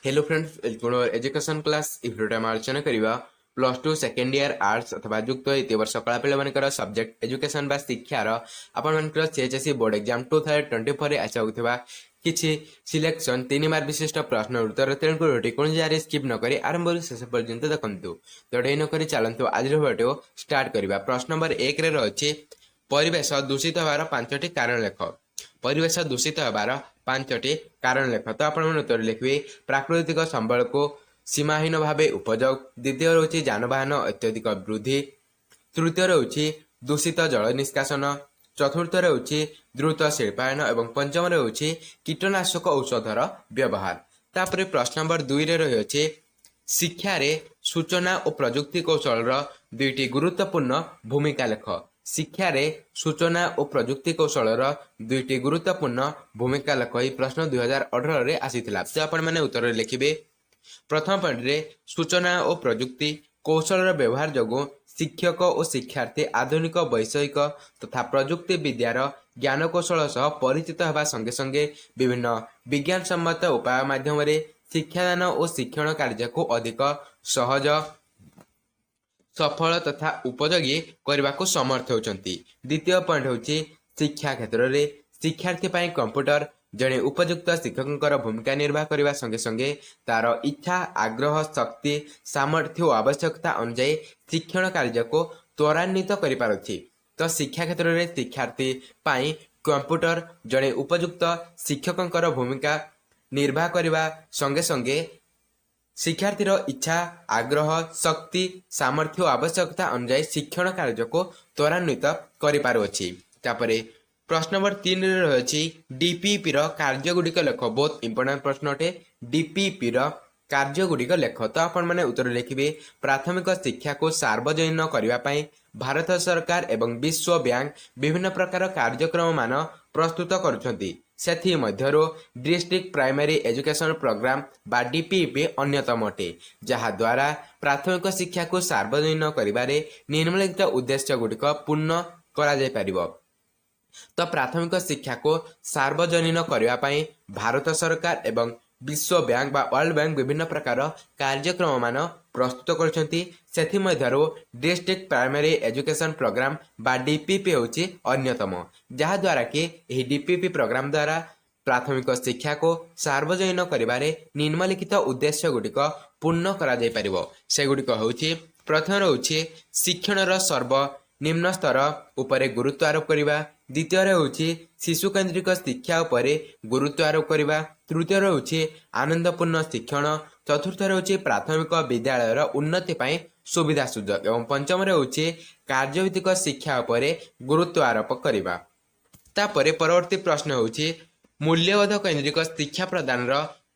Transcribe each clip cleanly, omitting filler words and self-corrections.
Hello friends, welcome to education class. ई video आम आलोचना करवा plus two second year arts अथवा युक्त द्वितीय वर्ष कला पिला मानकर सब्जेक्ट एजुकेशन बा शिक्षार आपनकर सीएचएससी बोर्ड एग्जाम 2024 रे आसाउथबा किछि सिलेक्शन 3 मार्क विशिष्ट प्रश्न उत्तर तेणु भिडियो कोन जारे स्किप न करी आरंभ ରୁ शेष पर्यंत देखंतु। तो डेय न करी चलंतु आज भिडियो स्टार्ट करबा। प्रश्न नंबर 1 रे रहछि परिवेश दूषित होबार 5टी कारण लेख। परिवेश दूषित होबार 5टी कारण लेख। तो आपण उत्तर लिखिए प्राकृतिक संबल को सीमाहीन भाव उपयोग, द्वितीय रोचे जानवाहन अत्यधिक वृद्धि, तृतीय रोचे दूषित जल निष्कासन, चतुर्थ रोचे द्रुत शिल्पायन और पंचम रोचे कीटनाशक औषधर व्यवहार। तापर प्रश्न नंबर 2 रे रही शिक्षा रे सूचना और प्रजुक्ति कौशल दुईटी गुरुत्वपूर्ण भूमिका लेख। शिक्षा रे सूचना और प्रजुक्ति कौशल दुईटी गुरुत्वपूर्ण भूमिका लेख। यह प्रश्न 2018 रे आसीथिला। तो आपण माने उत्तर लिखिबे प्रथम पॉइंट रे सूचना और प्रजुक्ति कौशल व्यवहार जोगु शिक्षक और शिक्षार्थी आधुनिक वैषयिक तथा प्रजुक्ति विद्यार ज्ञान कौशल सह परिचित होगा संगे संगे विभिन्न विज्ञान सम्मत उपाय माध्यम शिक्षादान और शिक्षण कार्य को अधिक सहज सफल तथा उपयोगी करने को समर्थ होती। द्वितीय पॉइंट होची शिक्षा क्षेत्र में शिक्षार्थी पाई कंप्यूटर जड़े उपयुक्त शिक्षक भूमिका निर्वाह करने संगे संगे तार इच्छा आग्रह शक्ति सामर्थ्य और आवश्यकता अनुଯାयी शिक्षण कार्य को त्वरान्वित कर पारुछि। तो शिक्षा क्षेत्र में शिक्षार्थी पाई कंप्यूटर जड़े उपयुक्त शिक्षक भूमिका निर्वाह करने संगे संगे शिक्षार्थीर इच्छा आग्रह शक्ति सामर्थ्य और आवश्यकता अनुଯାयी शिक्षण कार्य को त्वरान्वित कर पारुछि। तापरे प्रश्न नंबर 3 रे रही डीपीपी कार्य गुड़िक लेख। बहुत इंपोर्टेंट प्रश्न अटे। डीपीपी कार्य गुड़िक लेख। तो आपण माने उत्तर लिखिबे प्राथमिक शिक्षा को सार्वजनिक करने भारत सरकार एवं विश्व बैंक विभिन्न प्रकार कार्यक्रम मान प्रस्तुत करुछंती। सेथि मध्यरो डिस्ट्रिक्ट प्राइमरी एजुकेशन प्रोग्राम बा डीपीपी अन्यतम अटे, जहा द्वारा प्राथमिक शिक्षा को सार्वजनिक करिबारे निम्नलिखित उद्देश्य गुड़िक पूर्ण करा जाय परिबो। तो प्राथमिक शिक्षा को सार्वजनिक करने भारत सरकार एवं विश्व बैंक बा वर्ल्ड बैंक विभिन्न प्रकार कार्यक्रम मान प्रस्तुत करछंती। सेथि मध्यरो डिस्ट्रिक्ट प्राइमरी एजुकेशन प्रोग्राम बा डीपीपी होची अन्यतम, जहा द्वारा कि एही डीपीपी प्रोग्राम द्वारा प्राथमिक शिक्षा को सार्वजनिक करिबारे निम्नलिखित उद्देश्य गुड़िक पूर्ण करा जाय परिबो। से गुड़िक होची प्रथम होची शिक्षणर सर्व निम्न स्तर उपरे गुरुत्व आरोप करिबा, द्वितीय होची शिशु केन्द्रिक शिक्षा उपरे गुरुत्व आरोप करिबा, तृतीय होची आनंदपूर्ण शिक्षण, चतुर्थ होची प्राथमिक विद्यालयर उन्नति पाई सुविधा सुजोग एवं पंचम होची कार्यभित्तिक शिक्षा उपरे गुरुत्व आरोप करिबा। तापरे परवर्ती प्रश्न होची मूल्यबोध केन्द्रिक शिक्षा प्रदान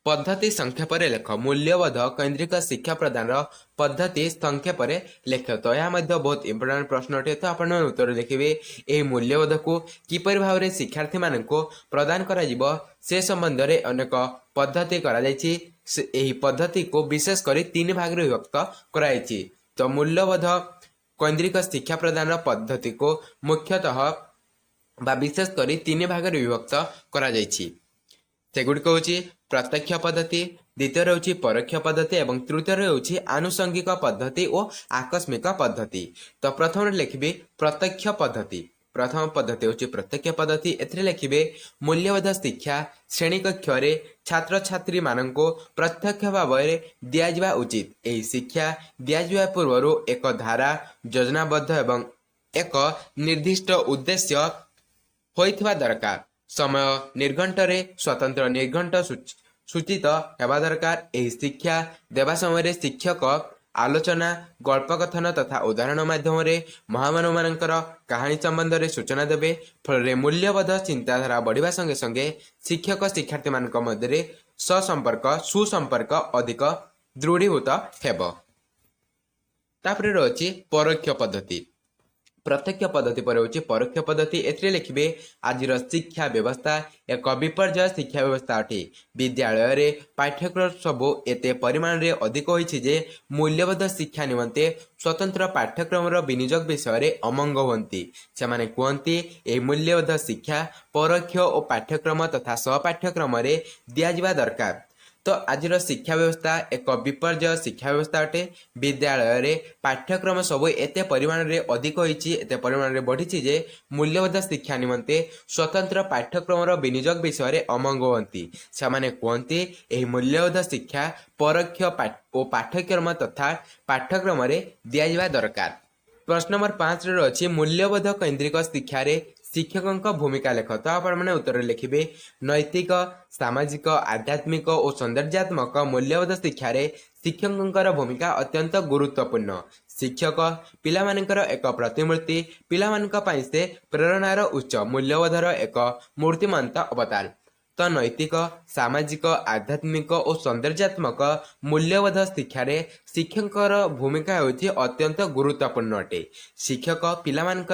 पद्धति संक्षेप लेख। मूल्यबोध केन्द्रिक शिक्षा प्रदान पद्धति संक्षेप लेख। तो यह बहुत इंपोर्टेंट प्रश्न अटे। तो आपण उत्तर लिखिबे एही मूल्यबोध को किपर भाव में शिक्षार्थी मान को प्रदान करा जिवो से संबंध में अनेक पद्धति करा जायछि। एही पद्धति को विशेष कर 3 भाग में विभक्त करायछि। तो मूल्यबोध केन्द्रिक शिक्षा प्रदान पद्धति को मुख्यतः बा विशेष कर 3 भाग में विभक्त करा जायछि। सेगुड़िक होची प्रत्यक्ष पद्धति, द्वितीय होची परोक्ष पद्धति एवं तृतीय होची आनुषंगिक पद्धति और आकस्मिक पद्धति। तो प्रथम लिखिबे प्रत्यक्ष पद्धति। प्रथम पद्धति होची प्रत्यक्ष पद्धति। एथरे लिखिबे मूल्यबोध शिक्षा श्रेणी कक्ष रे छात्र छात्री माननको प्रत्यक्ष भाव में दिया जिबा उचित। एही शिक्षा दिया जिबा पूर्वरु एक धारा योजनाबद्ध एवं एक निर्दिष्ट उद्देश्य होइथिबा दरकार। समय निर्घंटे स्वतंत्र निर्घंट सूचित हेबा दरकार। एही शिक्षा देवा समय शिक्षक आलोचना गल्पकथन तथा उदाहरण माध्यम महामानव मानकर कहानी संबंध में सूचना देवे। फल मूल्यबोध चिंताधारा बढ़िबा संगे संगे शिक्षक शिक्षार्थी मान मध्य सुसंपर्क अधिक दृढ़ीभूत हेब। तापरे रही परोक्ष पद्धति। प्रत्यक्ष पद्धति पर होची परोक्ष पद्धति। एथरे लिखिबे आजिर शिक्षा व्यवस्था एक विपर्जय शिक्षा व्यवस्था अटे। विद्यालय रे पाठ्यक्रम सबो एते परिमाण रे अधिक होईछि जे मूल्यबोध शिक्षा निमंते स्वतंत्र पाठ्यक्रम रो विनियोग विषय रे अमंग होंती। से माने कहंती ए मूल्यबोध शिक्षा परोक्ष और पाठ्यक्रम तथा सहपाठ्यक्रम रे दिया जिबा दरकार। तो आज शिक्षा व्यवस्था एक विपर्य शिक्षा व्यवस्था अटे। विद्यालय रे पाठ्यक्रम सब एते परिमाण रे अधिक होईची, एते परिमाण रे बढ़ीची जे मूल्यबोध शिक्षा निमंते स्वतंत्र पाठ्यक्रम रो विनियोग विषय रे अमंग होती। सेमाने कहते एही मूल्यबोध शिक्षा परोक्ष पाठ्यक्रम तथा पाठ्यक्रम रे दिया जिबा दरकार। प्रश्न नंबर 5 रे अछि मूल्यबोध केंद्रिक शिक्षा रे शिक्षकों भूमिका लेख। तो आपण उत्तर लिखिबे नैतिक, सामाजिक, आध्यात्मिक और सौंदर्यात्मक मूल्यबोध शिक्षा रे शिक्षकों भूमिका अत्यंत गुरुत्वपूर्ण। शिक्षक पिलामानकर एक प्रतिमूर्ति, पिलामानक पई से प्रेरणार उच्च, मूल्यबोधर एक मूर्तिमंत अवतार। तो नैतिक, सामाजिक, आध्यात्मिक और सौंदर्यात्मक मूल्यबोध शिक्षा रे शिक्षकर भूमिका होती अत्यंत गुरुत्वपूर्ण अटे। शिक्षक पिलामानक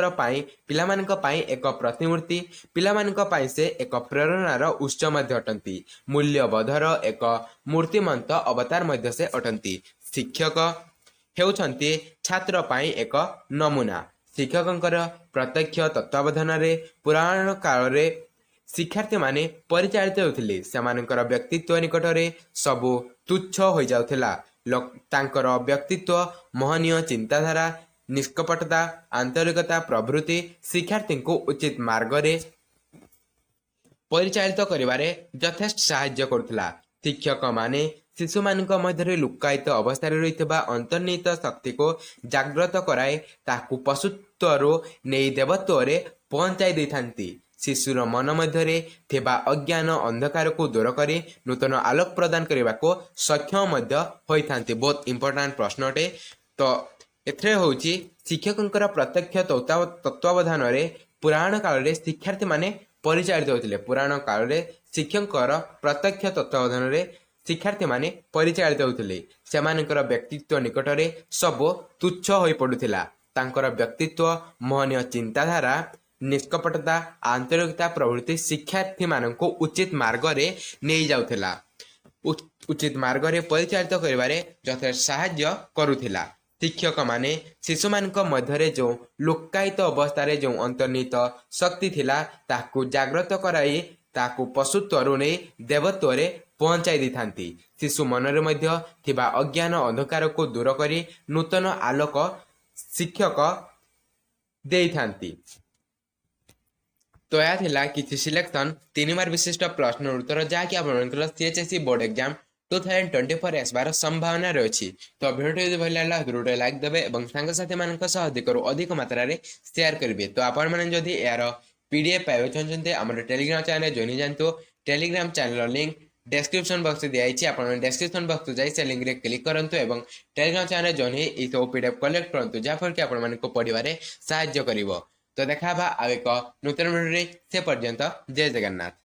पई एक प्रतिमूर्ति, पिलामानक पई से एक प्रेरणार उच्च मध्य अटंती, मूल्यबोधर एक मूर्तिमंत अवतार मध्य से अटंती। शिक्षक हेउछंती छात्र पई एक नमूना। शिक्षकंकर प्रत्यक्ष तत्वावधान रे पुराण काल रे शिक्षार्थी माने परिचालित होते। सेमानकर व्यक्तित्व निकट रे सबु तुच्छ हो जाउथिला। तांकर व्यक्तित्व, महनीय चिंताधारा, निष्कपटता, आंतरिकता प्रभृति शिक्षार्थी को उचित मार्ग रे परिचालित करिवारे यथेष्ट सहाय्य करथिला। शिक्षक माने शिशु मानक मध्य लुकायित अवस्था रहितबा अंतर्निहित शक्ति को जागृत कराए ताकू पशुत्व नहीं देवत्व रे पहुंचाई देथांती। शिशुर मन मध्य थिबा अज्ञान अंधकार को दूर करी नूतन आलोक प्रदान करने को सक्षम मध्य होइथांती। बहुत इंपोर्टेंट प्रश्न अटे। तो एथरे होउची शिक्षकंकर प्रत्यक्ष तत्वावधान रे पुराण काल रे शिक्षार्थी माने परिचालित होतिले। पुराण काल रे शिक्षकंकर प्रत्यक्ष तत्वावधान रे शिक्षार्थी माने परिचालित होतिले। सेमानकर व्यक्तित्व निकट रे सब तुच्छ होई पडुथिला। तांकर व्यक्तित्व, महनीय चिंताधारा, निष्कपटता, आंतरिकता प्रभृति शिक्षार्थी मानको उचित मार्ग रे नहीं जाउथिला। उचित मार्ग रे परिचालित करिवारे यथेष्ट सहाय्य करुथिला। शिक्षक माने शिशु मानक मध्य जो लुकायित अवस्था रे जो अंतर्निहित शक्ति थिला ताकू जागृत कराई ताकू पशुत्व नहीं देवत्व रे पहुंचाई दिथांती। शिशु मनरे मध्य थिबा अज्ञान अंधकार को दूर करी नूतन आलोक शिक्षक देइथांती। तो यह थिला किछि सिलेक्शन 3 मार्क विशिष्ट प्रश्न उत्तर जहाँकि आपनकर सीएचएससी बोर्ड एग्जाम 2024 आसबार संभावना रही। तो भिडियो यदि भल लागला भिडियो लाइक देबे और सांग साथी मानक सह अधिक मात्रा रे शेयर करिवे। तो आपण माने जदि यार पीडीएफ पाइबे चाहते हमर टेलीग्राम चैनल जॉइन जानतो। Telegram channel link description box दिया है। आपण डिस्क्रिप्शन बॉक्स जाई से लिंक रे क्लिक करंतु एवं टेलीग्राम चैनल जॉइन हे ई तो पीडीएफ कलेक्ट करंतु जाफर कि आपण मानक पढिबारे सहाय्य करिवो। तो देखा आ एक नूतन वीडियो से पर्यंत जय जगन्नाथ।